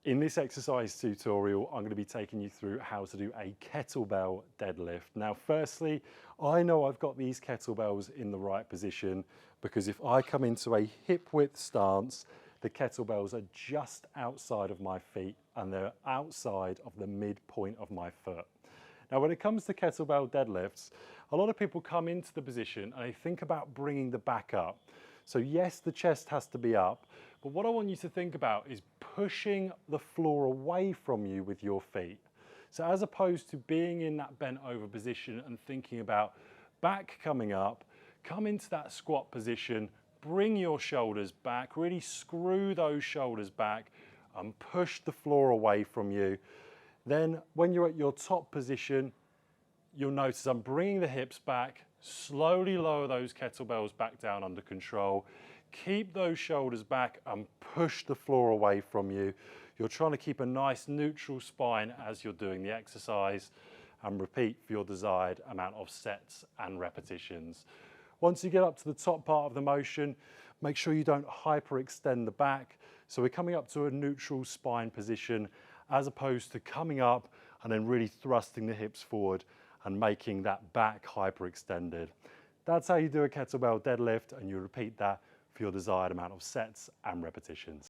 In this exercise tutorial, I'm going to be taking you through how to do a kettlebell deadlift. Now, firstly, I know I've got these kettlebells in the right position because if I come into a hip width stance, the kettlebells are just outside of my feet and they're outside of the midpoint of my foot. Now, when it comes to kettlebell deadlifts, a lot of people come into the position and they think about bringing the back up. So yes, the chest has to be up, but what I want you to think about is pushing the floor away from you with your feet. So as opposed to being in that bent over position and thinking about back coming up, come into that squat position, bring your shoulders back, really screw those shoulders back and push the floor away from you. Then when you're at your top position, you'll notice I'm bringing the hips back, slowly lower those kettlebells back down under control. Keep those shoulders back and push the floor away from you. You're trying to keep a nice neutral spine as you're doing the exercise and repeat for your desired amount of sets and repetitions. Once you get up to the top part of the motion, make sure you don't hyperextend the back. So we're coming up to a neutral spine position as opposed to coming up and then really thrusting the hips forward and making that back hyperextended. That's how you do a kettlebell deadlift, and you repeat that for your desired amount of sets and repetitions.